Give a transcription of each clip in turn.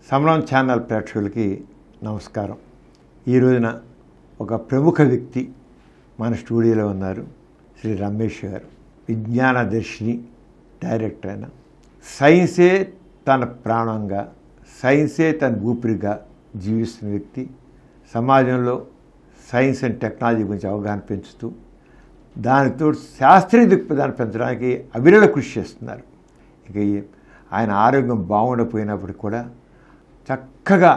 సమరం ఛానల్ ప్రేక్షకులకి నమస్కారం. ఈ రోజున ఒక ప్రముఖ వ్యక్తి మన స్టూడియోలో ఉన్నారు. శ్రీ రమేష్ గారు, విజ్ఞాన దర్శిని డైరెక్టర్. అయిన సైన్సే తన ప్రాణంగా, సైన్సే తన ఊపిరిగా జీవిస్తున్న వ్యక్తి. సమాజంలో సైన్స్ అండ్ టెక్నాలజీ గురించి అవగాహన పెంచుతూ దానితో శాస్త్రీయ దృక్పథాన్ని పెంచడానికి అవిరళ కృషి చేస్తున్నారు. ఇక ఆయన ఆరోగ్యం బాగుండకపోయినప్పుడు కూడా చక్కగా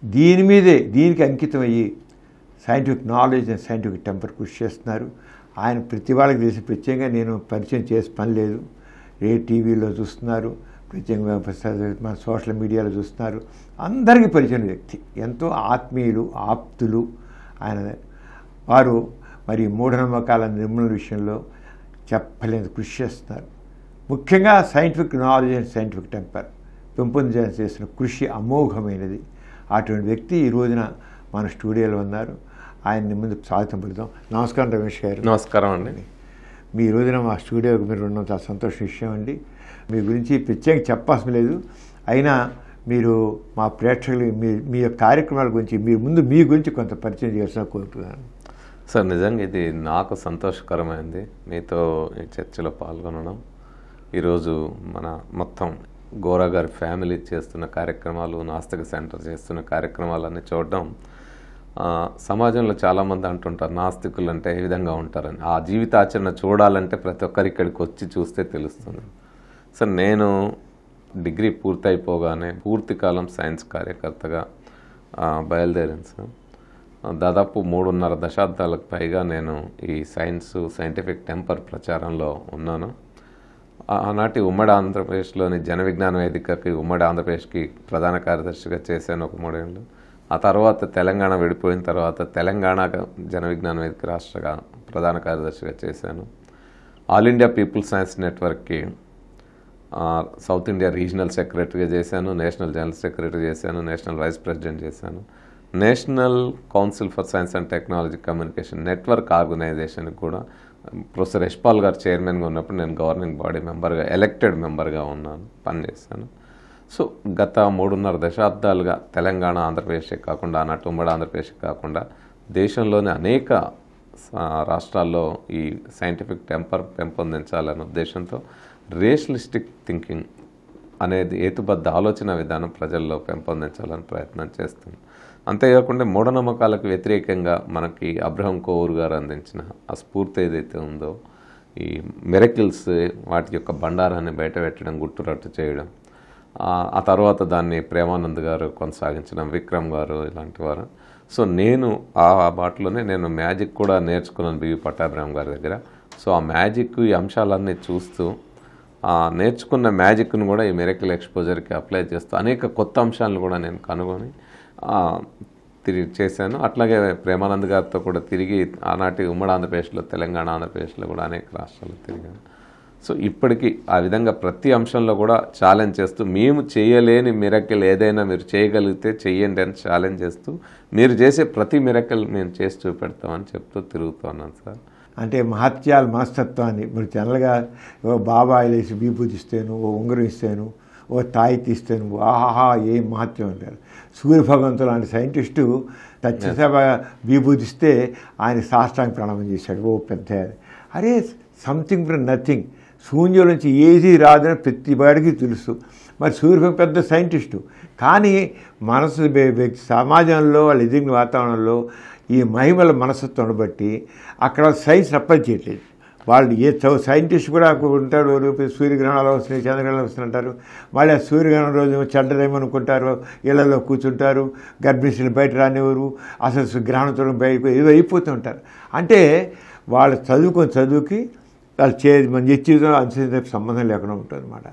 దీనికి అంకితం అయ్యి scientific knowledge and scientific temper కృషి చేస్తున్నారు. ఆయన ప్రతి వాళ్ళకి తెలిసి ప్రత్యేకంగా నేను పరిచయం చేసే పని లేదు. టీవీలో చూస్తున్నారు, ప్రత్యేకంగా మన సోషల్ మీడియాలో చూస్తున్నారు. అందరికీ పరిచయం వ్యక్తి, ఎంతో ఆత్మీయులు, ఆప్తులు ఆయన. వారు మరి మూఢనమ్మకాల నిర్మూలన విషయంలో చెప్పలేని కృషి చేస్తున్నారు. ముఖ్యంగా scientific knowledge and scientific temper పెంపొందించాలని చేసిన కృషి అమోఘమైనది. అటువంటి వ్యక్తి ఈ రోజున మన స్టూడియోలో ఉన్నారు. ఆయన్ని ముందు స్వాగతం పలుకుతాం. నమస్కారం రమేష్ గారు. నమస్కారం అండి. మీ ఈ రోజున మా స్టూడియోకి మీరు ఉండడం చాలా సంతోషం విషయం అండి. మీ గురించి ప్రత్యేకంగా చెప్పాల్సిన లేదు, అయినా మీరు మా ప్రేక్షకులు మీ యొక్క కార్యక్రమాల గురించి మీ గురించి కొంత పరిచయం చేయాల్సిన కోరుతున్నాను. సార్, నిజంగా ఇది నాకు సంతోషకరమైంది మీతో ఈ చర్చలో పాల్గొనడం. ఈరోజు మన మొత్తం గోరా గారి ఫ్యామిలీ చేస్తున్న కార్యక్రమాలు, నాస్తిక సెంటర్ చేస్తున్న కార్యక్రమాలన్నీ చూడడం. సమాజంలో చాలామంది అంటుంటారు నాస్తికులు అంటే ఏ విధంగా ఉంటారని. ఆ జీవితాచరణ చూడాలంటే ప్రతి ఒక్కరు ఇక్కడికి వచ్చి చూస్తే తెలుస్తుంది. సార్, నేను డిగ్రీ పూర్తయిపోగానే పూర్తి కాలం సైన్స్ కార్యకర్తగా బయలుదేరాను సార్. దాదాపు 3.5 దశాబ్దాలకు పైగా నేను ఈ సైంటిఫిక్ టెంపర్ ప్రచారంలో ఉన్నాను. ఆనాటి ఉమ్మడి ఆంధ్రప్రదేశ్లోని జన విజ్ఞాన వేదికకి, ఉమ్మడి ఆంధ్రప్రదేశ్కి ప్రధాన కార్యదర్శిగా చేశాను ఒక 3 ఏళ్ళు. ఆ తర్వాత తెలంగాణ విడిపోయిన తర్వాత తెలంగాణ జన విజ్ఞాన వేదిక రాష్ట్ర ప్రధాన కార్యదర్శిగా చేశాను. ఆల్ ఇండియా పీపుల్ సైన్స్ నెట్వర్క్కి సౌత్ ఇండియా రీజనల్ సెక్రటరీగా చేశాను, నేషనల్ జనరల్ సెక్రటరీ చేశాను, నేషనల్ వైస్ ప్రెసిడెంట్ చేశాను. National council for science and technology communication network ఆర్గనైజేషన్కి కూడా ప్రొఫెసర్ యశ్పాల్ గారు చైర్మన్గా ఉన్నప్పుడు నేను గవర్నింగ్ బాడీ మెంబర్గా, ఎలక్టెడ్ మెంబర్గా పనిచేశాను. సో గత 3.5 దశాబ్దాలుగా తెలంగాణ, ఆంధ్రప్రదేశే కాకుండా, ఆనాటి ఉమ్మడి ఆంధ్రప్రదేశ్ కాకుండా దేశంలోని అనేక రాష్ట్రాల్లో ఈ సైంటిఫిక్ టెంపర్ పెంపొందించాలనే ఉద్దేశంతో రేషనలిస్టిక్ థింకింగ్ అనేది హేతుబద్ధ ఆలోచన విధానం ప్రజల్లో పెంపొందించాలని ప్రయత్నం చేస్తుంది. అంతేకాకుండా మూఢనమ్మకాలకు వ్యతిరేకంగా మనకి అబ్రహం కోవూర్ గారు అందించిన ఆ స్ఫూర్తి ఏదైతే ఉందో, ఈ మిరకిల్స్ వాటి యొక్క బండారాన్ని బయటపెట్టడం, గుట్టురట్టు చేయడం, ఆ తర్వాత దాన్ని ప్రేమానంద్ గారు కొనసాగించడం, విక్రమ్ గారు ఇలాంటి వారు. సో నేను ఆ బాటలోనే నేను మ్యాజిక్ కూడా నేర్చుకున్నాను బివి పట్టాభిరామ్ గారి దగ్గర. సో ఆ మ్యాజిక్, ఈ అంశాలన్నీ చూస్తూ నేర్చుకున్న మ్యాజిక్ను కూడా ఈ మిరకిల్ ఎక్స్పోజర్కి అప్లై చేస్తూ అనేక కొత్త అంశాలను కూడా నేను కనుగొని తిరిగి చేశాను. అట్లాగే ప్రేమానంద్ గారితో కూడా తిరిగి ఆనాటి ఉమ్మడి ఆంధ్రప్రదేశ్లో, తెలంగాణ, ఆంధ్రప్రదేశ్లో కూడా అనేక రాష్ట్రాల్లో తిరిగాను. సో ఇప్పటికీ ఆ విధంగా ప్రతి అంశంలో కూడా ఛాలెంజ్ చేస్తూ, మేము చేయలేని మిరకిల్ ఏదైనా మీరు చేయగలిగితే చెయ్యండి అని ఛాలెంజ్ చేస్తూ, మీరు చేసే ప్రతి మిరకిల్ మేము చేసి చూపెడతామని చెప్తూ తిరుగుతున్నాను సార్. అంటే మహత్యాల మనస్తత్వాన్ని ఇప్పుడు జనరల్గా బాబాయిలు వేసి విభూతి ఇస్తాను, ఓ ఉంగరం ఇస్తాను, ఓ తాయి తీస్తాను, ఆహాహా ఏం మహత్యం అంటారు. సూర్యభగవంతుడు లాంటి సైంటిస్టు సత్యసేవ విభూతిస్తే ఆయన సాష్టాంగ ప్రణామం చేశాడు. ఓ పెద్ద, అరే సంథింగ్ ఫ్రమ్ నథింగ్, శూన్యం నుంచి ఏది రాదని ప్రతి వాడికి తెలుసు. మరి సూర్యభగం పెద్ద సైంటిస్టు, కానీ మనసు సమాజంలో వాళ్ళు ఎదిగిన వాతావరణంలో ఈ మహిమల మనస్తత్వం బట్టి అక్కడ సైన్స్ అప్లై చేయట్లేదు. వాళ్ళు సైంటిస్ట్ కూడా ఉంటారు, సూర్యగ్రహణాలు వస్తున్నాయి, చంద్రగ్రహణాలు వస్తుంటారు. మళ్ళీ ఆ సూర్యగ్రహణం రోజు చెడ్డదేమనుకుంటారు, ఇళ్లలో కూర్చుంటారు, గర్భిణీలు బయట రానివ్వరు, అసలు గ్రహణంతో ఏదో అయిపోతుంటారు. అంటే వాళ్ళు చదువుకి వాళ్ళు మన జీవితం అనుసరించే సంబంధం లేకుండా ఉంటుంది అన్నమాట.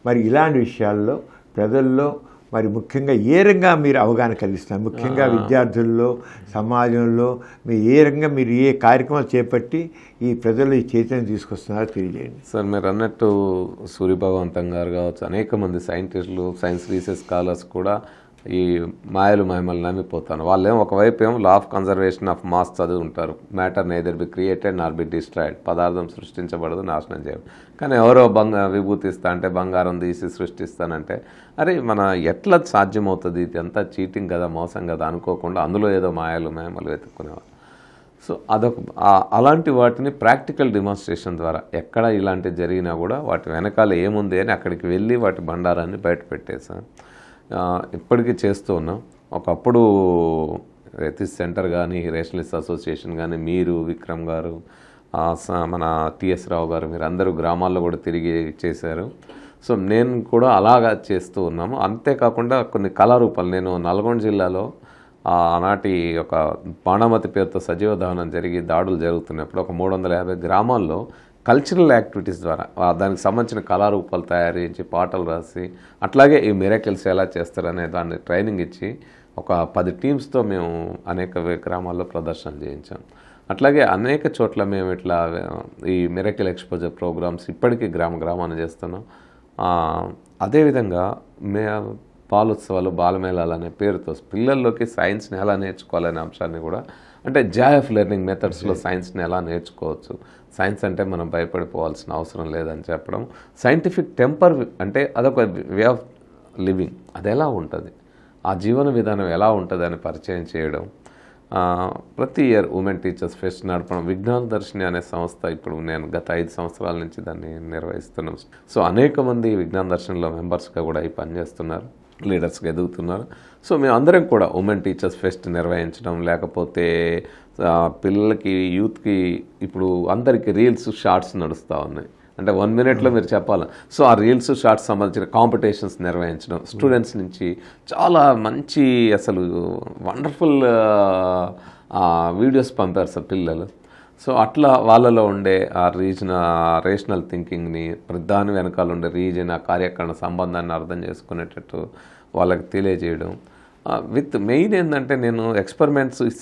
మరి ఇలాంటి విషయాల్లో ప్రజల్లో మరి ముఖ్యంగా ఏ రంగా మీరు అవగాహన కలిగిస్తున్నారు, ముఖ్యంగా విద్యార్థుల్లో, సమాజంలో మీరు ఏ కార్యక్రమాలు చేపట్టి ఈ ప్రజల్లో ఈ చైతన్యం తీసుకొస్తున్నారో తెలియజేయండి సార్. మీరు అన్నట్టు సూర్యభగవంతం గారు కావచ్చు, అనేక మంది సైంటిస్టులు, సైన్స్ రీసెర్చ్ స్కాలర్స్ కూడా ఈ మాయలు మహిమలు నమ్మిపోతాను. వాళ్ళేమో ఒకవైపు ఏమో law of conservation of mass చదువు ఉంటారు. Matter neither be created Nar be destroyed, పదార్థం సృష్టించబడదు, నాశనం చేయదు. కానీ ఎవరో విభూతి ఇస్తా అంటే బంగారం తీసి సృష్టిస్తానంటే అరే మన ఎట్లా సాధ్యమవుతుంది, ఇది అంతా చీటింగ్ కదా, మోసం కదా అనుకోకుండా అందులో ఏదో మాయలు మహిమలు వెతుక్కునేవారు. సో అలాంటి వాటిని ప్రాక్టికల్ డిమాన్స్ట్రేషన్ ద్వారా ఎక్కడ ఇలాంటివి జరిగినా కూడా వాటి వెనకాల ఏముంది అని అక్కడికి వెళ్ళి వాటి బండారాన్ని బయట పెట్టేశాను. ఇప్పటికీ చేస్తూ ఉన్నాం. ఒకప్పుడు ఎథిక్స్ సెంటర్ కానీ, రేషనలిస్ట్ అసోసియేషన్ కానీ, మీరు విక్రమ్ గారు, మన టిఎస్ రావు గారు, మీరు అందరూ గ్రామాల్లో కూడా తిరిగి చేశారు. సో నేను కూడా అలాగా చేస్తూ ఉన్నాము. అంతేకాకుండా కొన్ని కళారూపాలు, నేను నల్గొండ జిల్లాలో ఆనాటి ఒక బాణమతి పేరుతో సజీవ దహనం జరిగి దాడులు జరుగుతున్నప్పుడు ఒక 350 గ్రామాల్లో కల్చరల్ యాక్టివిటీస్ ద్వారా దానికి సంబంధించిన కళారూపాలు తయారు చేసి పాటలు రాసి అట్లాగే ఈ మిరాకిల్స్ ఎలా చేస్తారనే దాన్ని ట్రైనింగ్ ఇచ్చి ఒక 10 టీమ్స్తో మేము అనేక గ్రామాల్లో ప్రదర్శనలు చేయించాం. అట్లాగే అనేక చోట్ల మేము ఇట్లా ఈ మిరాకిల్ ఎక్స్పోజర్ ప్రోగ్రామ్స్ ఇప్పటికీ గ్రామాన్ని చేస్తున్నాం. అదేవిధంగా పాలోత్సవాలు, బాలమేళాలు అనే పేరుతో పిల్లల్లోకి సైన్స్ని ఎలా నేర్చుకోవాలనే అంశాన్ని కూడా, అంటే జాయ్ ఆఫ్ లెర్నింగ్ మెథడ్స్లో సైన్స్ని ఎలా నేర్చుకోవచ్చు, సైన్స్ అంటే మనం భయపడిపోవాల్సిన అవసరం లేదని చెప్పడం, సైంటిఫిక్ టెంపర్ అంటే అదొక వే ఆఫ్ లివింగ్, అది ఎలా ఉంటుంది, ఆ జీవన విధానం ఎలా ఉంటుంది అని పరిచయం చేయడం. ప్రతి ఇయర్ ఉమెన్ టీచర్స్ ఫెస్ట్ నడపడం. విజ్ఞాన దర్శిని అనే సంస్థ ఇప్పుడు నేను గత 5 సంవత్సరాల నుంచి దాన్ని నిర్వహిస్తున్నాం. సో అనేక మంది విజ్ఞాన దర్శనిలో మెంబర్స్గా కూడా ఈ పనిచేస్తున్నారు, లీడర్స్గా ఎదుగుతున్నారు. సో మేము అందరం కూడా ఉమెన్ టీచర్స్ ఫెస్ట్ నిర్వహించడం, లేకపోతే పిల్లలకి, యూత్కి ఇప్పుడు అందరికీ రీల్స్, షార్ట్స్ నడుస్తూ ఉన్నాయి. అంటే 1 మినిట్లో మీరు చెప్పాలి. సో ఆ రీల్స్, షార్ట్స్ సంబంధించిన కాంపిటీషన్స్ నిర్వహించడం, స్టూడెంట్స్ నుంచి చాలా మంచి అసలు వండర్ఫుల్ వీడియోస్ పంపారు సార్ పిల్లలు. సో అట్లా వాళ్ళలో ఉండే ఆ రేషనల్ థింకింగ్ని, దాని వెనకాల ఉండే రీజన్, ఆ కార్యకరణ సంబంధాన్ని అర్థం చేసుకునేటట్టు వాళ్ళకి తెలియజేయడం. విత్ మెయిన్ ఏంటంటే నేను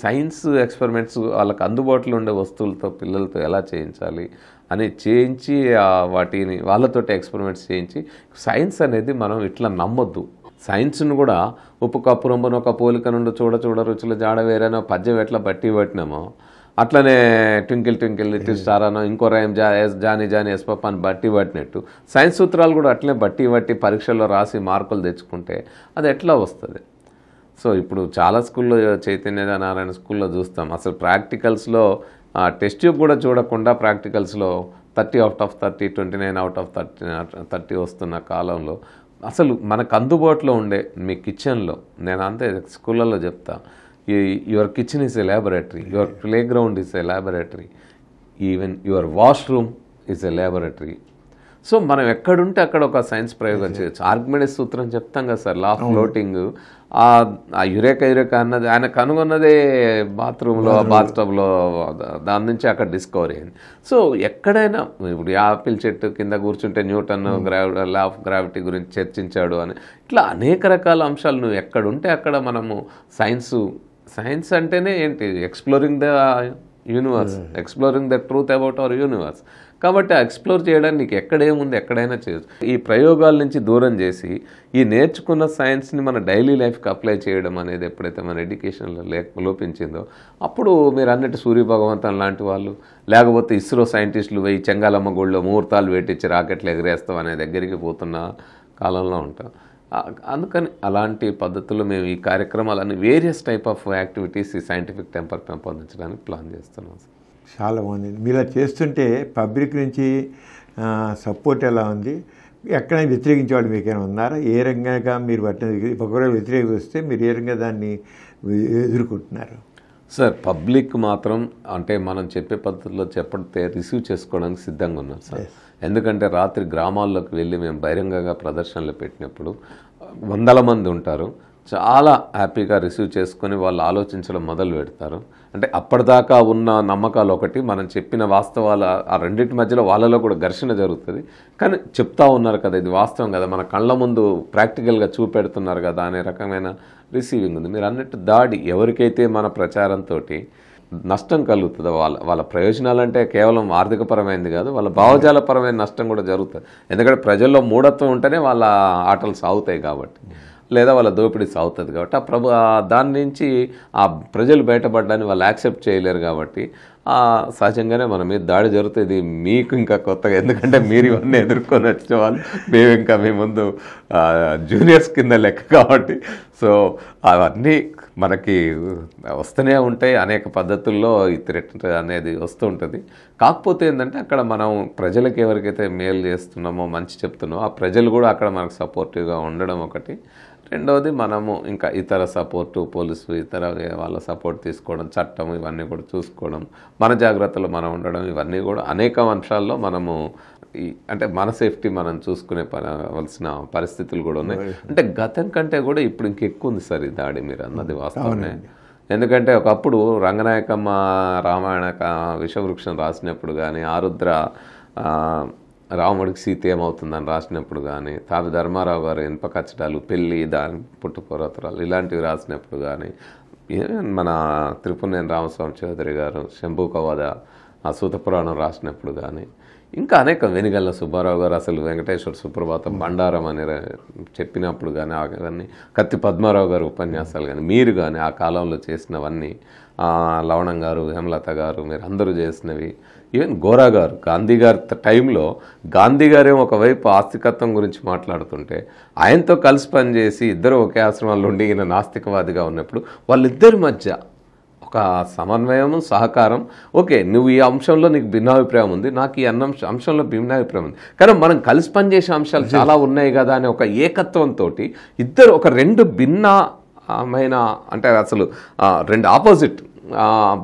సైన్స్ ఎక్స్పెరిమెంట్స్ వాళ్ళకి అందుబాటులో ఉండే వస్తువులతో పిల్లలతో ఎలా చేయించాలి అని చేయించి వాటిని వాళ్ళతోటి ఎక్స్పెరిమెంట్స్ చేయించి, సైన్స్ అనేది మనం ఇట్లా నమ్మొద్దు. సైన్స్ను కూడా ఉప్పు కప్పు రొంబను ఒక పోలిక నుండి చూడ రుచుల జాడ వేరేనో పద్యం ఎట్లా బట్టి పట్టినామో అట్లనే ట్వింకిల్ ట్వింకిల్ లిటిల్ స్టార్ అనో ఇంకో రైమ్ జానీ ఎస్ పప్ప అని బట్టి పట్టినట్టు సైన్స్ సూత్రాలు కూడా అట్లనే బట్టి పరీక్షల్లో రాసి మార్కులు తెచ్చుకుంటే అది ఎట్లా వస్తుంది? సో ఇప్పుడు చాలా స్కూల్లో, చైతన్య నారాయణ స్కూల్లో చూస్తాం అసలు ప్రాక్టికల్స్లో టెస్ట్ ట్యూబ్ కూడా చూడకుండా ప్రాక్టికల్స్లో 30 out of 30, 29 out of 30 వస్తున్న కాలంలో అసలు మనకు అందుబాటులో ఉండే మీ కిచెన్లో, నేను అంతే స్కూళ్ళల్లో చెప్తా, your kitchen is a laboratory, your play ground is a laboratory, even your washroom is a laboratory. So మనం ఎక్కడుంటే అక్కడ ఒక సైన్స్ ప్రయోగం చేయొచ్చు. ఆర్కిమెడిస్ సూత్రం చెప్తాం కదా సార్, లా ఆఫ్ ఫ్లోటింగ్, ఆ యురేకా అన్నది ఆయన కనుగొన్నదే బాత్టబ్లో, దాని నుంచి అక్కడ డిస్కవరీ అయింది. సో ఎక్కడైనా ఇప్పుడు యాపిల్ చెట్టు కింద కూర్చుంటే న్యూటన్ లా ఆఫ్ గ్రావిటీ గురించి చర్చించాడు అని ఇట్లా అనేక రకాల అంశాలు నువ్వు ఎక్కడుంటే అక్కడ మనము సైన్స్ అంటేనే ఏంటి, exploring the universe, exploring the truth about our universe. కాబట్టి ఆ ఎక్స్ప్లోర్ చేయడానికి నీకు ఎక్కడేముంది, ఎక్కడైనా చేయొచ్చు. ఈ ప్రయోగాల నుంచి దూరం చేసి ఈ నేర్చుకున్న సైన్స్ని మన డైలీ లైఫ్కి అప్లై చేయడం అనేది ఎప్పుడైతే మన ఎడ్యుకేషన్లో లోపించిందో అప్పుడు మీరు అన్నట్టు సూర్య భగవంతుని లాంటి వాళ్ళు, లేకపోతే ఇస్రో సైంటిస్టులు పోయి చెంగాలమ్మ గుడిలో ముహూర్తాలు పెట్టించి రాకెట్లు ఎగరేస్తాం అనే దగ్గరికి పోతున్న కాలంలో ఉంటాం. అందుకని అలాంటి పద్ధతుల్లో మేము ఈ కార్యక్రమాలన్నీ వేరియస్ టైప్ ఆఫ్ యాక్టివిటీస్ ఈ సైంటిఫిక్ టెంపర్ పెంపొందించడానికి ప్లాన్ చేస్తున్నాం. చాలా బాగుంది. మీరు ఇలా చేస్తుంటే పబ్లిక్ నుంచి సపోర్ట్ ఎలా ఉంది? ఎక్కడైనా వ్యతిరేకించేవాళ్ళు మీకేమైనా ఉన్నారా? ఏ రకంగా మీరు వాటిని ఒకవేళ వ్యతిరేకత వస్తే మీరు ఏ రకంగా దాన్ని ఎదుర్కొంటున్నారు? సార్ పబ్లిక్ మాత్రం అంటే మనం చెప్పే పద్ధతిలో చెప్పడితే రిసీవ్ చేసుకోవడానికి సిద్ధంగా ఉన్నాం సార్. ఎందుకంటే రాత్రి గ్రామాల్లోకి వెళ్ళి మేము బహిరంగంగా ప్రదర్శనలు పెట్టినప్పుడు 100 మంది ఉంటారు, చాలా హ్యాపీగా రిసీవ్ చేసుకొని వాళ్ళు ఆలోచించడం మొదలు పెడతారు. అంటే అప్పటిదాకా ఉన్న నమ్మకాలు ఒకటి, మనం చెప్పిన వాస్తవాలు ఆ రెండింటి మధ్యలో వాళ్ళలో కూడా ఘర్షణ జరుగుతుంది. కానీ చెప్తా ఉన్నారు కదా, ఇది వాస్తవం కదా, మన కళ్ళ ముందు ప్రాక్టికల్గా చూపెడుతున్నారు కదా అనే రకమైన రిసీవింగ్ ఉంది. మీరు అన్నట్టు దాడి ఎవరికైతే మన ప్రచారంతో నష్టం కలుగుతుందో వాళ్ళ ప్రయోజనాలంటే కేవలం ఆర్థికపరమైనది కాదు, వాళ్ళ భావజాలపరమైన నష్టం కూడా జరుగుతుంది. ఎందుకంటే ప్రజల్లో మూఢత్వం ఉంటేనే వాళ్ళ ఆటలు సాగుతాయి కాబట్టి లేదా వాళ్ళ దోపిడీ సాగుతుంది కాబట్టి దాని నుంచి ఆ ప్రజలు బయటపడడాన్ని వాళ్ళు యాక్సెప్ట్ చేయలేరు కాబట్టి సహజంగానే మన మీద దాడి జరుగుతుంది. మీకు ఇంకా కొత్తగా, ఎందుకంటే మీరు ఇవన్నీ ఎదుర్కొని వచ్చిన వాళ్ళు, మేము ఇంకా మీ ముందు జూనియర్స్ కింద లెక్క కాబట్టి సో అవన్నీ మనకి వస్తూనే ఉంటాయి. అనేక పద్ధతుల్లో ఈ థ్రెట్ అనేది వస్తూ ఉంటుంది. కాకపోతే ఏంటంటే అక్కడ మనం ప్రజలకు ఎవరికైతే మేలు చేస్తున్నామో, మంచి చెప్తున్నామో ఆ ప్రజలు కూడా అక్కడ మనకు సపోర్టివ్గా ఉండడం ఒకటి. రెండవది మనము ఇంకా ఇతర సపోర్టు, పోలీసు ఇతర వాళ్ళ సపోర్ట్ తీసుకోవడం, చట్టం ఇవన్నీ కూడా చూసుకోవడం, మన జాగ్రత్తలు మనం ఉండడం, ఇవన్నీ కూడా అనేక అంశాల్లో మనము అంటే మన సేఫ్టీ మనం చూసుకునేవలసిన పరిస్థితులు కూడా ఉన్నాయి. అంటే గతం కంటే కూడా ఇప్పుడు ఇంకెక్కువ ఉంది సార్ ఈ దాడి, మీరు అన్నది వాస్తవమే. ఎందుకంటే ఒకప్పుడు రంగనాయకమ్మ రామాయణ విషవృక్షం రాసినప్పుడు కానీ, ఆరుద్ర రాముడికి సీత ఏమవుతుందని రాసినప్పుడు కానీ, తాపి ధర్మారావు గారు ఇనుప కచ్చడాలు, పెళ్ళి, దాని పుట్టుపూర్వతరాలు ఇలాంటివి రాసినప్పుడు కానీ, మన త్రిపునేని రామస్వామి చౌదరి గారు శంభుకవద సూతపురాణం రాసినప్పుడు కానీ, ఇంకా అనేక వెనిగల్ల సుబ్బారావు గారు అసలు వెంకటేశ్వర సుప్రభాతం బండారం అని చెప్పినప్పుడు కానీ, అవన్నీ కత్తి పద్మారావు గారు ఉపన్యాసాలు కానీ, మీరు కానీ ఆ కాలంలో చేసినవన్నీ, లవణం గారు, హేమలత గారు, మీరు అందరూ చేసినవి, ఈవెన్ గోరా గారు, గాంధీ గారి టైంలో గాంధీ గారేమో ఒకవైపు ఆస్తికత్వం గురించి మాట్లాడుతుంటే ఆయనతో కలిసి పనిచేసి ఇద్దరు ఒకే ఆశ్రమాల్లో ఉండి ఈయన నాస్తికవాదిగా ఉన్నప్పుడు వాళ్ళిద్దరి మధ్య ఒక సమన్వయము, సహకారం. ఓకే, నువ్వు ఈ అంశంలో నీకు భిన్నాభిప్రాయం ఉంది, నాకు ఈ అంశంలో భిన్నాభిప్రాయం ఉంది, కానీ మనం కలిసి పనిచేసే అంశాలు చాలా ఉన్నాయి కదా అనే ఒక ఏకత్వంతో ఇద్దరు ఒక రెండు భిన్నమైన, అంటే అసలు రెండు ఆపోజిట్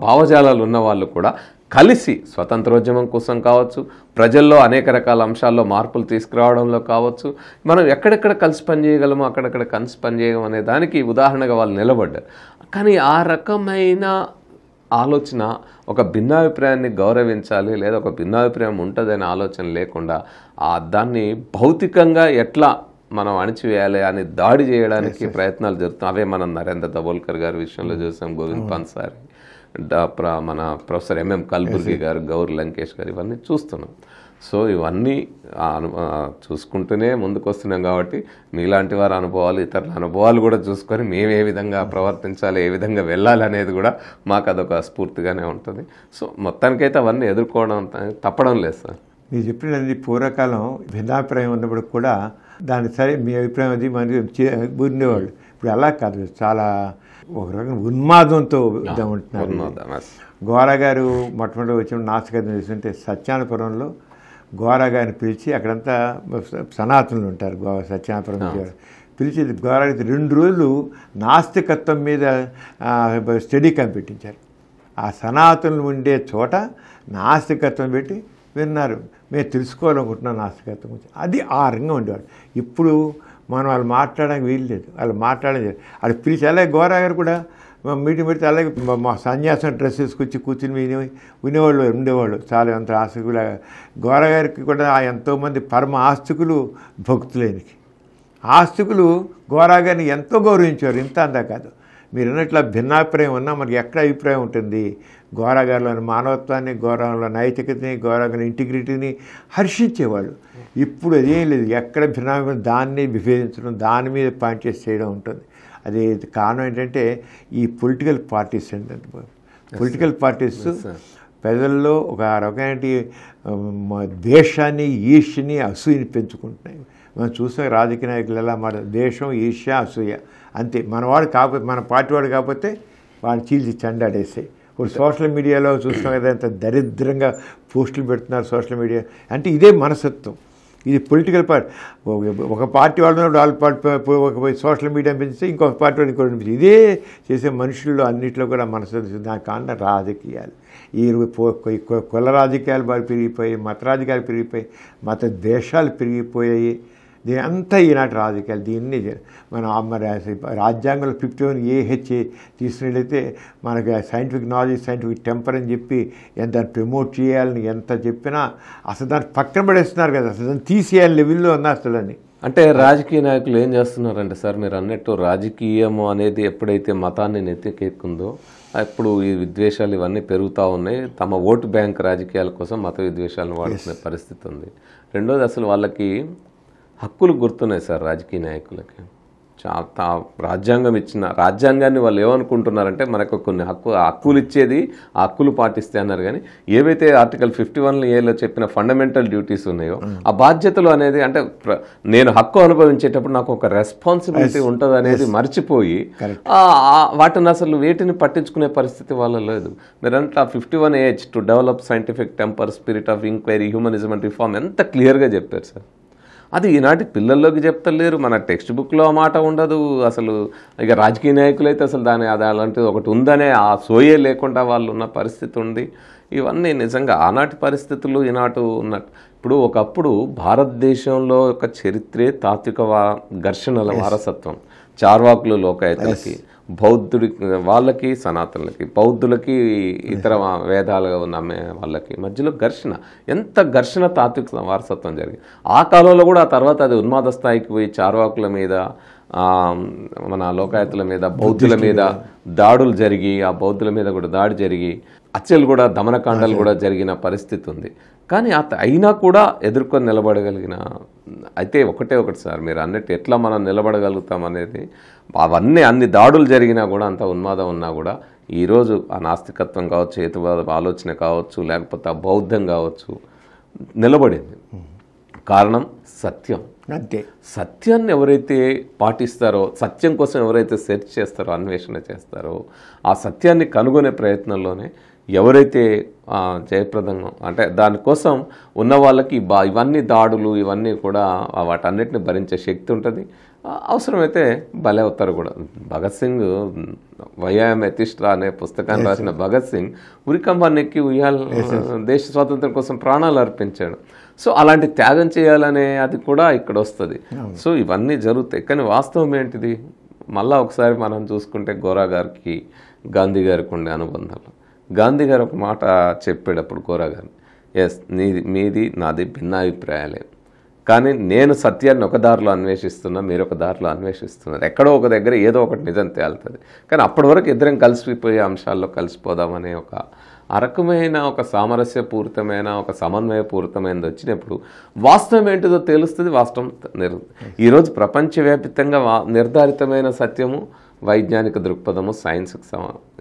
భావజాలాలు ఉన్న వాళ్ళు కూడా కలిసి స్వతంత్రోద్యమం కోసం కావచ్చు, ప్రజల్లో అనేక రకాల అంశాల్లో మార్పులు తీసుకురావడంలో కావచ్చు, మనం ఎక్కడెక్కడ కలిసి పనిచేయగలమో అక్కడెక్కడ కలిసి పనిచేయగలం అనే దానికి ఉదాహరణగా వాళ్ళు నిలబడ్డారు. కానీ ఆ రకమైన ఆలోచన, ఒక భిన్నాభిప్రాయాన్ని గౌరవించాలి లేదా ఒక భిన్నాభిప్రాయం ఉంటుందనే ఆలోచన లేకుండా దాన్ని భౌతికంగా ఎట్లా మనం అణిచివేయాలి అని దాడి చేయడానికి ప్రయత్నాలు జరుగుతాం. అవే మనం నరేంద్ర దబోల్కర్ గారి విషయంలో చూసాం, గోవింద్ పాన్సారి, మన ప్రొఫెసర్ ఎంఎం కల్బుర్గి గారు, గౌర్ లంకేష్ గారు, ఇవన్నీ చూస్తున్నాం. సో ఇవన్నీ చూసుకుంటూనే ముందుకు వస్తున్నాం కాబట్టి మీలాంటి వారి అనుభవాలు, ఇతరుల అనుభవాలు కూడా చూసుకొని మేము ఏ విధంగా ప్రవర్తించాలి, ఏ విధంగా వెళ్ళాలి అనేది కూడా మాకు అదొక స్ఫూర్తిగానే ఉంటుంది. సో మొత్తానికైతే అవన్నీ ఎదుర్కోవడం తప్పడం లేదు సార్. మీరు చెప్పినది పూర్వకాలం భిన్నాభిప్రాయం ఉన్నప్పుడు కూడా దాని సరే మీ అభిప్రాయం అది మరి ఉండేవాళ్ళు. ఇప్పుడు అలా కాదు, చాలా ఒక రకం ఉన్మాదంతో ఉంటున్నారు. గోరా గారు మొట్టమొదటి వచ్చిన నాస్తికత్వం చేస్తుంటే సత్యానపురంలో గోరా గారిని పిలిచి, అక్కడంతా సనాతనులు ఉంటారు, సత్యానపురం పిలిచి గోరాకి 2 రోజులు నాస్తికత్వం మీద స్టడీ క్యాంప్ పెట్టించారు. ఆ సనాతనులు ఉండే చోట నాస్తికత్వం పెట్టి విన్నారు. మేము తెలుసుకోవాలనుకుంటున్నాం నాస్తికత్వం గురించి. అది ఆ రంగం ఉండేవాడు. ఇప్పుడు మనం వాళ్ళు మాట్లాడడానికి వీలు లేదు, వాళ్ళు మాట్లాడలేదు. వాళ్ళు పిలిచి అలాగే గోరా గారు కూడా మీటింగ్ పెడితే అలాగే మా సన్యాసం డ్రెస్ వేసుకొచ్చి కూర్చుని వినేవాళ్ళు ఉండేవాళ్ళు. చాలా అంత ఆస్తికులు. గోరా గారికి కూడా ఎంతోమంది పరమ ఆస్తికులు భక్తులైనకి ఆస్తికులు గోరా గారిని ఎంతో గౌరవించేవారు. ఇంత అంతా కాదు, మీరు అన్నట్లా భిన్నాభిప్రాయం ఉన్నా మనకి ఎక్కడ అభిప్రాయం ఉంటుంది. గోరా గారిలోని మానవత్వాన్ని, గోరాలో నైతికతని, గోరా గారి ఇంటిగ్రిటీని హర్షించేవాళ్ళు. ఇప్పుడు అదేం లేదు, ఎక్కడ భిన్నాభిప్రాయం దాన్ని విభేదించడం, దాని మీద పాయింట్ చేసి చేయడం ఉంటుంది. అది కారణం ఏంటంటే ఈ పొలిటికల్ పార్టీస్ ఏంటంటే పొలిటికల్ పార్టీస్ ప్రజల్లో ఒక రకమైన ద్వేషాన్ని, ఈర్ష్యని, అసూయని పెంచుకుంటున్నాయి. మనం చూస్తే రాజకీయ నాయకులు ఎలా మాట ద్వేషం, ఈర్ష్య, అసూయ అంతే. మనవాడు కాకపోతే, మన పార్టీ వాడు కాకపోతే వాడిని చీల్చి చెండాడేస్తాయి. ఇప్పుడు సోషల్ మీడియాలో చూస్తాం కదా, ఎంత దరిద్రంగా పోస్టులు పెడుతున్నారు సోషల్ మీడియా. అంటే ఇదే మనస్తత్వం, ఇది పొలిటికల్ పార్టీ. ఒక పార్టీ వాళ్ళు వాళ్ళ పార్టీ సోషల్ మీడియా పెంచితే ఇంకొక పార్టీ వాళ్ళు ఇంకోటి పెంచితే ఇదే చేసే మనుషుల్లో అన్నింటిలో కూడా మనస్తత్వం. దాని కారణం రాజకీయాలు. ఈ కుల రాజకీయాలు బాగా పెరిగిపోయాయి, మత రాజకీయాలు పెరిగిపోయాయి, మత ద్వేషాలు పెరిగిపోయాయి. దీని అంతా ఈనాటి రాజకీయాలు. దీన్ని మన రాజ్యాంగంలో 51AH తీసుకున్నట్లయితే మనకి సైంటిఫిక్ నాలెడ్జ్, సైంటిఫిక్ టెంపర్ అని చెప్పి ఎంత ప్రమోట్ చేయాలని ఎంత చెప్పినా అసలు దాన్ని పక్కన పడేస్తున్నారు కదా, అసలు దాన్ని తీసేయాలి లెవెల్లో ఉన్న అసలు. అంటే రాజకీయ నాయకులు ఏం చేస్తున్నారంటే సార్, మీరు అన్నట్టు రాజకీయము అనేది ఎప్పుడైతే మతాన్ని నెత్తికెక్కుందో అప్పుడు ఈ విద్వేషాలు ఇవన్నీ పెరుగుతూ ఉన్నాయి. తమ ఓటు బ్యాంక్ రాజకీయాల కోసం మత విద్వేషాలను వాడుకునే పరిస్థితి ఉంది. రెండోది, అసలు వాళ్ళకి హక్కులు గుర్తున్నాయి సార్ రాజకీయ నాయకులకి. రాజ్యాంగం ఇచ్చిన రాజ్యాంగాన్ని వాళ్ళు ఏమనుకుంటున్నారంటే మనకు కొన్ని హక్కులు ఇచ్చేది ఆ హక్కులు పాటిస్తే అన్నారు. కానీ ఏవైతే ఆర్టికల్ 51A చెప్పిన ఫండమెంటల్ డ్యూటీస్ ఉన్నాయో ఆ బాధ్యతలు అనేది అంటే నేను హక్కు అనుభవించేటప్పుడు నాకు ఒక రెస్పాన్సిబిలిటీ ఉంటుంది అనేది మర్చిపోయి వాటిని అసలు వేటిని పట్టించుకునే పరిస్థితి వాళ్ళ లేదు. మీరంటే 51A to develop scientific temper, spirit of enquiry, humanism and reform ఎంత క్లియర్గా చెప్పారు సార్. అది ఈనాటి పిల్లల్లోకి చెప్తలేరు. మన టెక్స్ట్ బుక్లో ఆ మాట ఉండదు అసలు. ఇక రాజకీయ నాయకులు అయితే అసలు అది అలాంటిది ఒకటి ఉందనే ఆ సోయే లేకుండా వాళ్ళు ఉన్న పరిస్థితి ఉంది. ఇవన్నీ నిజంగా ఆనాటి పరిస్థితులు ఈనాటు ఉన్నట్టు. ఇప్పుడు ఒకప్పుడు భారతదేశంలో ఒక చరిత్రే తాత్విక ఘర్షణల వారసత్వం. చార్వాకులు లోకాయతులకి, బౌద్ధుడి వాళ్ళకి, సనాతనులకి, బౌద్ధులకి, ఇతర వేదాలుగా నమ్మే వాళ్ళకి మధ్యలో ఘర్షణ. ఎంత ఘర్షణ తాత్విక వారసత్వం జరిగింది ఆ కాలంలో కూడా. ఆ తర్వాత అది ఉన్మాద స్థాయికి పోయి చార్వాకుల మీద, మన లోకాయతుల మీద, బౌద్ధుల మీద దాడులు జరిగి, ఆ బౌద్ధుల మీద కూడా దాడి జరిగి, అచ్చలు కూడా దమనకాండలు కూడా జరిగిన పరిస్థితి ఉంది. కానీ అయినా కూడా ఎదుర్కొని నిలబడగలిగిన అయితే ఒకటి సార్, మీరు అన్నట్టు ఎట్లా మనం నిలబడగలుగుతాం అనేది, అవన్నీ అన్ని దాడులు జరిగినా కూడా, అంత ఉన్మాదం ఉన్నా కూడా ఈరోజు ఆ నాస్తికత్వం కావచ్చు, హేతువాద ఆలోచన కావచ్చు, లేకపోతే ఆ బౌద్ధం కావచ్చు నిలబడింది. కారణం సత్యం. అంతే. సత్యాన్ని ఎవరైతే పాటిస్తారో, సత్యం కోసం ఎవరైతే సెర్చ్ చేస్తారో, అన్వేషణ చేస్తారో, ఆ సత్యాన్ని కనుగొనే ప్రయత్నంలోనే ఎవరైతే జయప్రదంగా అంటే దానికోసం ఉన్న వాళ్ళకి ఇవన్నీ దాడులు ఇవన్నీ కూడా వాటన్నిటిని భరించే శక్తి ఉంటుంది. అవసరమైతే బలే అవుతారు కూడా. భగత్ సింగ్ వయామ్ యతిష్ఠా అనే పుస్తకాన్ని రాసిన భగత్ సింగ్ ఉరికంబాన్ని దేశ స్వాతంత్రం కోసం ప్రాణాలు అర్పించాడు. సో అలాంటి త్యాగం చేయాలనే అది కూడా ఇక్కడ వస్తుంది. సో ఇవన్నీ జరుగుతాయి. కానీ వాస్తవం ఏంటిది, మళ్ళీ ఒకసారి మనం చూసుకుంటే గోరా గారికి గాంధీ గారికి ఉండే అనుబంధాలు. గాంధీ గారు ఒక మాట చెప్పేటప్పుడు గోరా గారు, మీది నాది భిన్నాభిప్రాయాలే, కానీ నేను సత్యాన్ని ఒక దారిలో అన్వేషిస్తున్నా, మీరు ఒక దారిలో అన్వేషిస్తున్నారు. ఎక్కడో ఒక దగ్గర ఏదో ఒకటి నిజం తేలుతుంది. కానీ అప్పటి వరకు ఇద్దరం కలిసిపోయే అంశాల్లో కలిసిపోదామనే ఆ రకమైన ఒక సామరస్యపూరితమైన, ఒక సమన్వయపూరితమైనది వచ్చినప్పుడు వాస్తవం ఏంటిదో తెలుస్తుంది. వాస్తవం ఈరోజు ప్రపంచవ్యాప్తంగా నిర్ధారితమైన సత్యము, వైజ్ఞానిక దృక్పథము, సైన్స్కి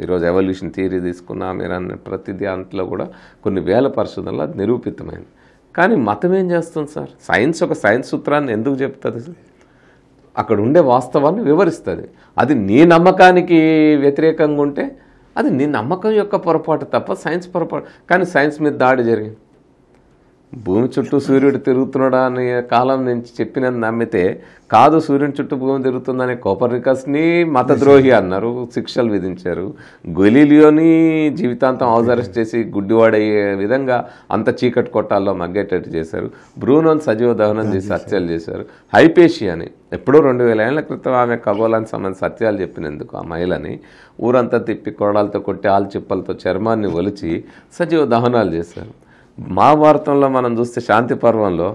ఈరోజు ఎవల్యూషన్ థియరీ తీసుకున్నా మీరు అన్న ప్రతి దాంట్లో కూడా కొన్ని వేల పరిశోధనలు అది నిరూపితమైంది. కానీ మతం ఏం చేస్తుంది సార్? సైన్స్ ఒక సైన్స్ సూత్రాన్ని ఎందుకు చెప్తుంది? అక్కడ ఉండే వాస్తవాన్ని వివరిస్తుంది. అది నీ నమ్మకానికి వ్యతిరేకంగా ఉంటే అది నీ నమ్మకం యొక్క పొరపాటు తప్ప సైన్స్ పొరపాటు. కానీ సైన్స్ మీద దాడి జరిగింది. భూమి చుట్టూ సూర్యుడు తిరుగుతున్నాడా అనే కాలం నుంచి చెప్పినది నమ్మితే, కాదు సూర్యుని చుట్టూ భూమి తిరుగుతుందనే కోపర్నికస్ని మతద్రోహి అన్నారు, శిక్షలు విధించారు. గెలీలియోని జీవితాంతం హౌస్ అరెస్ట్ చేసి గుడ్డివాడయ్యే విధంగా అంత చీకటి కొట్టాల్లో మగ్గేటట్టు చేశారు. బ్రూనోని సజీవ దహనం చేసి హత్యలు చేశారు. హైపేషియాని ఎప్పుడో 2000 ఏళ్ల క్రితం ఆమె ఖగోళానికి సంబంధించి సత్యాలు చెప్పినందుకు ఆ మహిళని ఊరంతా తిప్పి కొరడాలతో కొట్టి ఆల్చిప్పలతో చర్మాన్ని ఒలిచి సజీవ దహనాలు చేశారు. మహాభారతంలో మనం చూస్తే శాంతి పర్వంలో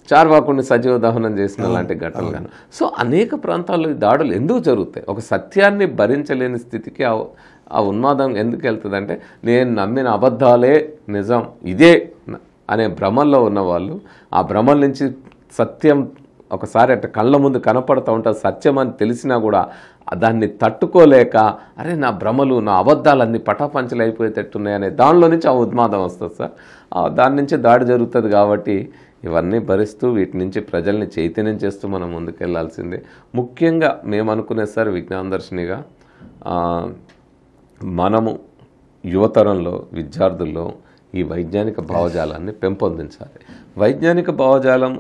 చార్వాకుడిని సజీవ దహనం చేసిన లాంటి ఘటనలు. సో అనేక ప్రాంతాల్లో ఈ దాడులు ఎందుకు జరుగుతాయి? ఒక సత్యాన్ని భరించలేని స్థితికి ఆ ఉన్మాదం ఎందుకు వెళ్తుందంటే, నేను నమ్మిన అబద్ధాలే నిజం, ఇదే అనే భ్రమల్లో ఉన్నవాళ్ళు ఆ భ్రమల నుంచి సత్యం ఒకసారి అట్లా కళ్ళ ముందు కనపడుతూ ఉంటుంది. సత్యం అని తెలిసినా కూడా దాన్ని తట్టుకోలేక, అరే నా భ్రమలు, నా అబద్ధాలన్నీ పటాపంచలు అయిపోయేటట్టున్నాయనే దానిలో నుంచి ఆ ఉన్మాదం వస్తుంది సార్. దాని నుంచి దాడి జరుగుతుంది. కాబట్టి ఇవన్నీ భరిస్తూ వీటి నుంచి ప్రజల్ని చైతన్యం చేస్తూ మనం ముందుకెళ్లాల్సిందే. ముఖ్యంగా మేము అనుకునే సార్, విజ్ఞాన దర్శినిగా మనము యువతరంలో, విద్యార్థుల్లో ఈ వైజ్ఞానిక భావజాలాన్ని పెంపొందించాలి. వైజ్ఞానిక భావజాలం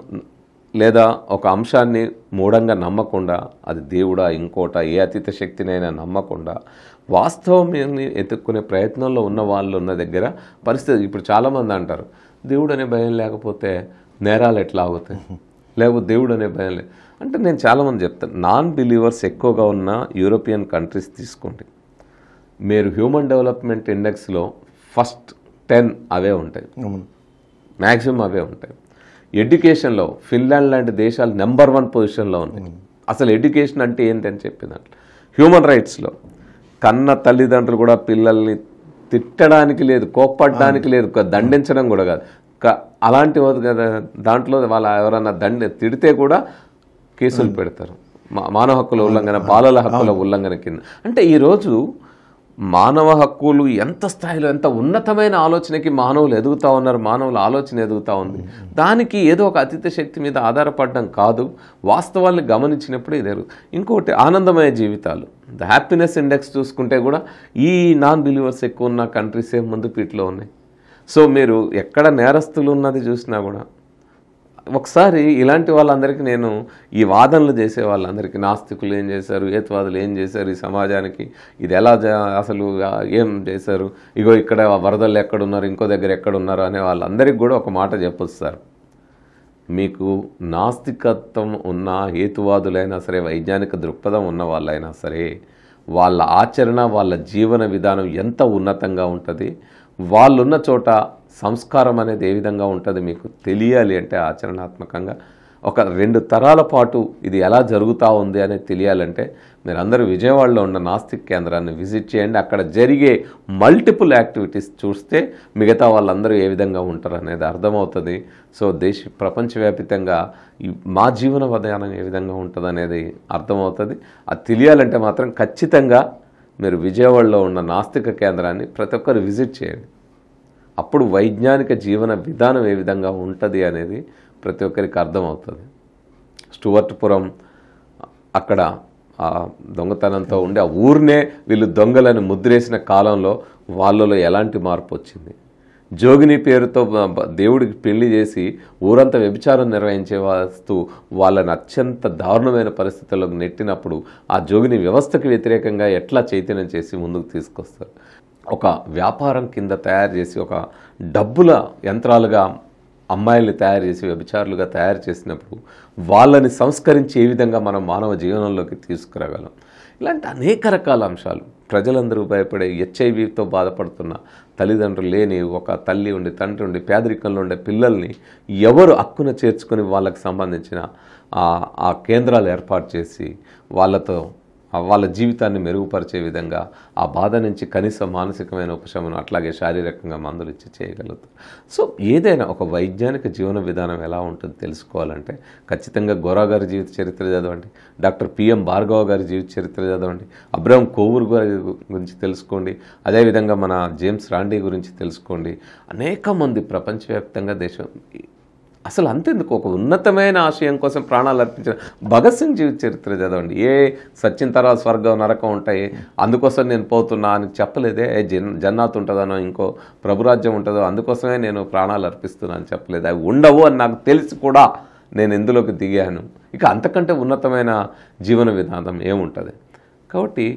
లేదా ఒక అంశాన్ని మూఢంగా నమ్మకుండా, అది దేవుడా ఇంకోట ఏ అతీత శక్తినైనా నమ్మకుండా వాస్తవాన్ని ఎత్తుక్కునే ప్రయత్నంలో ఉన్న వాళ్ళు ఉన్న దగ్గర పరిస్థితి. ఇప్పుడు చాలామంది అంటారు, దేవుడు అనే భయం లేకపోతే నేరాలు ఎట్లా అవుతాయి, లేకపోతే దేవుడు అనే భయం లేదు అంటే, నేను చాలామంది చెప్తాను, నాన్ బిలీవర్స్ ఎక్కువగా ఉన్న యూరోపియన్ కంట్రీస్ తీసుకోండి, మీరు హ్యూమన్ డెవలప్మెంట్ ఇండెక్స్లో ఫస్ట్ 10 అవే ఉంటాయి, మ్యాక్సిమం అవే ఉంటాయి. ఎడ్యుకేషన్లో ఫిన్లాండ్ లాంటి దేశాలు నెంబర్ 1 పొజిషన్లో ఉన్నాయి. అసలు ఎడ్యుకేషన్ అంటే ఏంటని చెప్పేదాంట్లో. హ్యూమన్ రైట్స్లో కన్న తల్లిదండ్రులు కూడా పిల్లల్ని తిట్టడానికి లేదు, కోప్పడడానికి లేదు, దండించడం కూడా కాదు, అలాంటి దాంట్లో వాళ్ళ ఎవరన్నా తిడితే కూడా కేసులు పెడతారు. మానవ హక్కుల ఉల్లంఘన, బాలల హక్కుల ఉల్లంఘన కింద. అంటే ఈరోజు మానవ హక్కులు ఎంత స్థాయిలో, ఎంత ఉన్నతమైన ఆలోచనకి మానవులు ఎదుగుతూ ఉన్నారు, మానవుల ఆలోచన ఎదుగుతూ ఉంది. దానికి ఏదో ఒక అతీత శక్తి మీద ఆధారపడడం కాదు, వాస్తవాల్ని గమనించినప్పుడు ఇదే. ఇంకోటి ఆనందమయ జీవితాలు, ద హ్యాపీనెస్ ఇండెక్స్ చూసుకుంటే కూడా ఈ నాన్ బిలీవర్స్ ఎక్కువ ఉన్న కంట్రీసే ముందు పీట్లో ఉన్నాయి. సో మీరు ఎక్కడ నేరస్తులు ఉన్నది చూసినా కూడా ఒకసారి ఇలాంటి వాళ్ళందరికీ నేను ఈ వాదనలు చేసే వాళ్ళందరికీ, నాస్తికులు ఏం చేశారు, హేతువాదులు ఏం చేశారు ఈ సమాజానికి, ఇది ఎలా అసలు ఏం చేశారు, ఇగో ఇక్కడ వరదలు ఎక్కడున్నారు, ఇంకో దగ్గర ఎక్కడున్నారు అనే వాళ్ళందరికీ కూడా ఒక మాట చెప్పొస్తారు. మీకు నాస్తికత్వం ఉన్న హేతువాదులైనా సరే, వైజ్ఞానిక దృక్పథం ఉన్న వాళ్ళైనా సరే, వాళ్ళ ఆచరణ, వాళ్ళ జీవన విధానం ఎంత ఉన్నతంగా ఉంటుంది, వాళ్ళున్న చోట సంస్కారం అనేది ఏ విధంగా ఉంటుంది మీకు తెలియాలి అంటే ఆచరణాత్మకంగా ఒక 2 తరాల పాటు ఇది ఎలా జరుగుతూ ఉంది అనేది తెలియాలంటే మీరందరూ విజయవాడలో ఉన్న నాస్తిక్ కేంద్రాన్ని విజిట్ చేయండి. అక్కడ జరిగే మల్టిపుల్ యాక్టివిటీస్ చూస్తే మిగతా వాళ్ళందరూ ఏ విధంగా ఉంటారు అనేది అర్థమవుతుంది. సో ప్రపంచవ్యాప్తంగా మా జీవన విధానం ఏ విధంగా ఉంటుంది అనేది అర్థమవుతుంది. అది తెలియాలంటే మాత్రం ఖచ్చితంగా మీరు విజయవాడలో ఉన్న నాస్తిక కేంద్రాన్ని ప్రతి ఒక్కరు విజిట్ చేయండి. అప్పుడు వైజ్ఞానిక జీవన విధానం ఏ విధంగా ఉంటుంది అనేది ప్రతి ఒక్కరికి అర్థమవుతుంది. స్టూవర్ట్పురం అక్కడ దొంగతనంతో ఉండి ఆ ఊరినే వీళ్ళు దొంగలని ముద్రేసిన కాలంలో వాళ్ళలో ఎలాంటి మార్పు వచ్చింది. జోగిని పేరుతో దేవుడికి పెళ్లి చేసి ఊరంతా వ్యభిచారం నిర్వహించే వస్తూ వాళ్ళని అత్యంత దారుణమైన పరిస్థితుల్లోకి నెట్టినప్పుడు ఆ జోగిని వ్యవస్థకు వ్యతిరేకంగా ఎట్లా చైతన్యం చేసి ముందుకు తీసుకొస్తారు. ఒక వ్యాపారం కింద తయారు చేసి, ఒక డబ్బుల యంత్రాలుగా అమ్మాయిల్ని తయారు చేసి వ్యభిచారులుగా తయారు చేసినప్పుడు వాళ్ళని సంస్కరించి ఏ విధంగా మనం మానవ జీవనంలోకి తీసుకురాగలం. ఇలాంటి అనేక రకాల అంశాలు. ప్రజలందరూ భయపడే హెచ్ఐవితో బాధపడుతున్న తల్లిదండ్రులు లేని ఒక తల్లి ఉండి, తండ్రి ఉండి, పేదరికంలో ఉండే పిల్లల్ని ఎవరు హక్కున చేర్చుకొని వాళ్ళకి సంబంధించిన ఆ కేంద్రాలు ఏర్పాటు చేసి వాళ్ళ జీవితాన్ని మెరుగుపరిచే విధంగా ఆ బాధ నుంచి కనీస మానసికమైన ఉపశమనం, అట్లాగే శారీరకంగా మందులు ఇచ్చి చేయగలుగుతారు. సో ఏదైనా ఒక వైజ్ఞానిక జీవన విధానం ఎలా ఉంటుందో తెలుసుకోవాలంటే ఖచ్చితంగా గోరా గారి జీవిత చరిత్ర చదవండి, డాక్టర్ పిఎం భార్గవ గారి జీవిత చరిత్ర చదవండి, అబ్రహం కోవూర్ గారి గురించి తెలుసుకోండి, అదేవిధంగా మన జేమ్స్ రాండీ గురించి తెలుసుకోండి. అనేక మంది ప్రపంచవ్యాప్తంగా దేశం అసలు అంతెందుకు ఒక ఉన్నతమైన ఆశయం కోసం ప్రాణాలు అర్పించిన భగత్ సింగ్ జీవిత చరిత్ర చదవండి. ఏ సచిన్ తర్వాత స్వర్గం నరకం ఉంటాయి, అందుకోసం నేను పోతున్నా అని చెప్పలేదే. జన్నాత్ ఉంటుందనో ఇంకో ప్రభురాజ్యం ఉంటుందో అందుకోసమే నేను ప్రాణాలు అర్పిస్తున్నా అని చెప్పలేదు. అవి ఉండవు అని నాకు తెలిసి కూడా నేను ఎందులోకి దిగాను. ఇక అంతకంటే ఉన్నతమైన జీవన విధానం ఏముంటుంది? కాబట్టి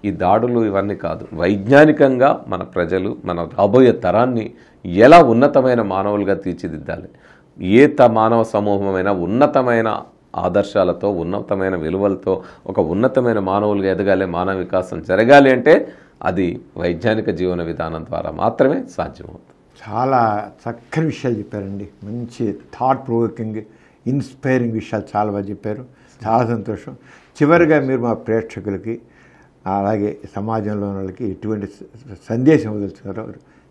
ఈ దాడులు ఇవన్నీ కాదు, వైజ్ఞానికంగా మన ప్రజలు, మన రాబోయే తరాన్ని ఎలా ఉన్నతమైన మానవులుగా తీర్చిదిద్దాలి, మానవ సమూహమైనా ఉన్నతమైన ఆదర్శాలతో, ఉన్నతమైన విలువలతో ఒక ఉన్నతమైన మానవులుగా ఎదగాలి, మానవ వికాసం జరగాలి అంటే అది వైజ్ఞానిక జీవన విధానం ద్వారా మాత్రమే సాధ్యమవుతుంది. చాలా చక్కని విషయాలు చెప్పారండి. మంచి థాట్ ప్రొవోకింగ్, ఇన్స్పైరింగ్ విషయాలు చాలా బాగా చెప్పారు. చాలా సంతోషం. చివరిగా మీరు మా ప్రేక్షకులకి అలాగే సమాజంలో వాళ్ళకి ఎటువంటి సందేశం వదులుతున్నారో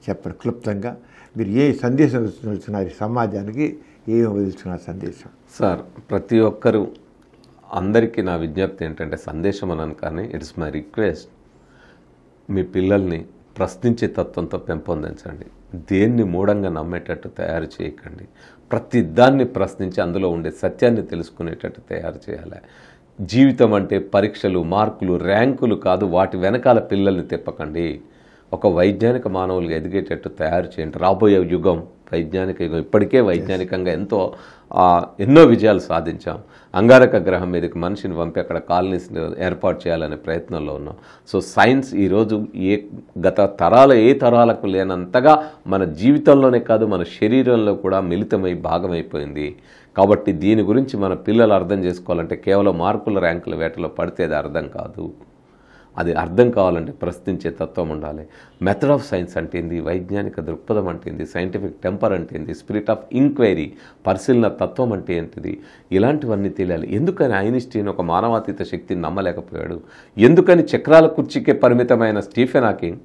చెప్పండి క్లుప్తంగా. మీరు ఏ సందేశం వదులుతున్నారు సమాజానికి, ఏమి వదులుతున్నారు సందేశం? సార్, ప్రతి ఒక్కరూ అందరికీ నా విజ్ఞప్తి ఏంటంటే, సందేశం అనను కానీ ఇట్స్ మై రిక్వెస్ట్, మీ పిల్లల్ని ప్రశ్నించే తత్వంతో పెంపొందించండి. దేన్ని మూఢంగా నమ్మేటట్టు తయారు చేయకండి. ప్రతి దాన్ని ప్రశ్నించి అందులో ఉండే సత్యాన్ని తెలుసుకునేటట్టు తయారు చేయాలి. జీవితం అంటే పరీక్షలు, మార్కులు, ర్యాంకులు కాదు. వాటి వెనకాల పిల్లల్ని తిప్పకండి. ఒక వైజ్ఞానిక మానవులుగా ఎదిగేటట్టు తయారు చేయండి. రాబోయే యుగం వైజ్ఞానిక యుగం. ఇప్పటికే వైజ్ఞానికంగా ఎన్నో విజయాలు సాధించాం. అంగారక గ్రహం మీదకి మనిషిని పంపి అక్కడ కాలనీస్ ఏర్పాటు చేయాలనే ప్రయత్నంలో ఉన్నాం. సో సైన్స్ ఈరోజు గత ఏ తరాలకు లేనంతగా మన జీవితంలోనే కాదు, మన శరీరంలో కూడా మిళితమై భాగమైపోయింది. కాబట్టి దీని గురించి మన పిల్లలు అర్థం చేసుకోవాలంటే కేవలం మార్కుల, ర్యాంకుల వేటలో పడితే అది అర్థం కాదు. అది అర్థం కావాలంటే ప్రశ్నించే తత్వం ఉండాలి. మెథడ్ ఆఫ్ సైన్స్ అంటే ఏంది, వైజ్ఞానిక దృక్పథం అంటే ఏంది, సైంటిఫిక్ టెంపర్ అంటే ఏంది, స్పిరిట్ ఆఫ్ ఇంక్వైరీ, పరిశీలన తత్వం అంటే ఏంటిది, ఇలాంటివన్నీ తెలియాలి. ఎందుకని ఐన్స్టీన్ ఒక మానవాతీత శక్తిని నమ్మలేకపోయాడు? ఎందుకని చక్రాల కుర్చీకే పరిమితమైన స్టీఫెన్ హాకింగ్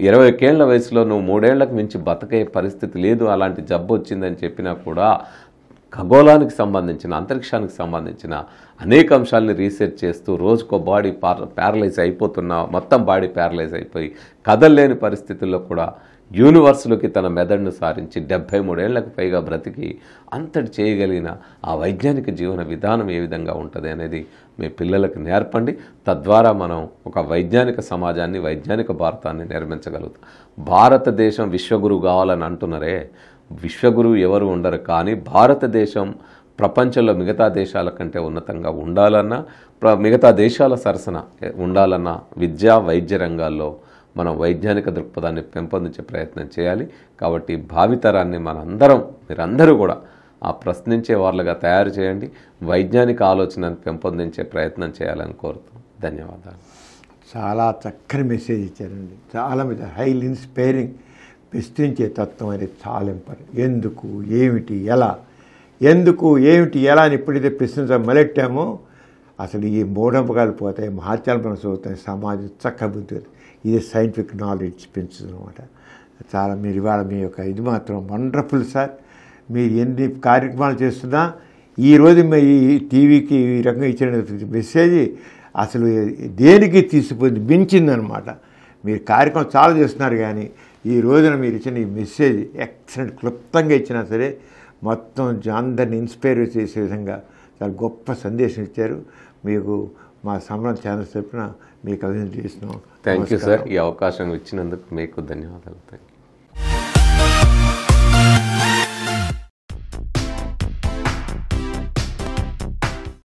21 ఏళ్ల వయసులో నువ్వు 3 ఏళ్లకు మించి బతకే పరిస్థితి లేదు, అలాంటి జబ్బు వచ్చిందని చెప్పినా కూడా ఖగోళానికి సంబంధించిన, అంతరిక్షానికి సంబంధించిన అనేక అంశాలని రీసెర్చ్ చేస్తూ రోజుకో బాడీ ప్యారలైజ్ అయిపోతున్న, మొత్తం బాడీ ప్యారలైజ్ అయిపోయి కదలలేని పరిస్థితుల్లో కూడా యూనివర్స్లోకి తన మెదడును సారించి 73 ఏళ్లకు పైగా బ్రతికి అంతటి చేయగలిగిన ఆ వైజ్ఞానిక జీవన విధానం ఏ విధంగా ఉంటుంది అనేది మీ పిల్లలకు నేర్పండి. తద్వారా మనం ఒక వైజ్ఞానిక సమాజాన్ని, వైజ్ఞానిక భారతాన్ని నిర్మించగలుగుతాం. భారతదేశం విశ్వగురువు కావాలని అంటున్నారే, విశ్వగురువు ఎవరు ఉండరు, కానీ భారతదేశం ప్రపంచంలో మిగతా దేశాల కంటే ఉన్నతంగా ఉండాలన్నా, మిగతా దేశాల సరసన ఉండాలన్నా విద్యా వైద్య రంగాల్లో మనం వైజ్ఞానిక దృక్పథాన్ని పెంపొందించే ప్రయత్నం చేయాలి. కాబట్టి భావితరాన్ని మీరందరూ కూడా ఆ ప్రశ్నించే వాళ్ళగా తయారు చేయండి. వైజ్ఞానిక ఆలోచనను పెంపొందించే ప్రయత్నం చేయాలని కోరుతాం. ధన్యవాదాలు. చాలా చక్కని మెసేజ్ ఇచ్చారండి. చాలా మీద హైలీ ఇన్స్పైరింగ్. ప్రశ్నించే తత్వం అనేది చాలా ఇంపార్టెంట్. ఎందుకు, ఏమిటి, ఎలా అని ఎప్పుడైతే ప్రశ్నించడం మొదలెట్టామో అసలు ఈ మూఢంపకాలు పోతాయి, మహాత్యాలు అవుతాయి, సమాజం చక్కబుద్ధి. ఇది సైంటిఫిక్ నాలెడ్జ్ పెంచుతుంది అనమాట. చాలా మీరు ఇవాళ మీ యొక్క ఇది మాత్రం వండర్ఫుల్ సార్. మీరు ఎన్ని కార్యక్రమాలు చేస్తున్నా ఈరోజు ఈ టీవీకి ఈ రకంగా ఇచ్చిన మెసేజ్ అసలు దేనికి తీసిపోయింది, మించిందనమాట. మీరు కార్యక్రమం చాలా చేస్తున్నారు, కానీ ఈ రోజున మీరు ఇచ్చిన ఈ మెసేజ్ ఎక్సలెంట్, క్లుప్తంగా ఇచ్చినా సరే మొత్తం అందరిని ఇన్స్పైర్ చేసే విధంగా చాలా గొప్ప సందేశం ఇచ్చారు. మీకు మా సంబరం ఛానల్స్ తరపున మీకు అభినందన చేస్తున్నాం. Thank you sir. ఈ అవకాశం ఇచ్చినందుకు మీకు ధన్యవాదాలు.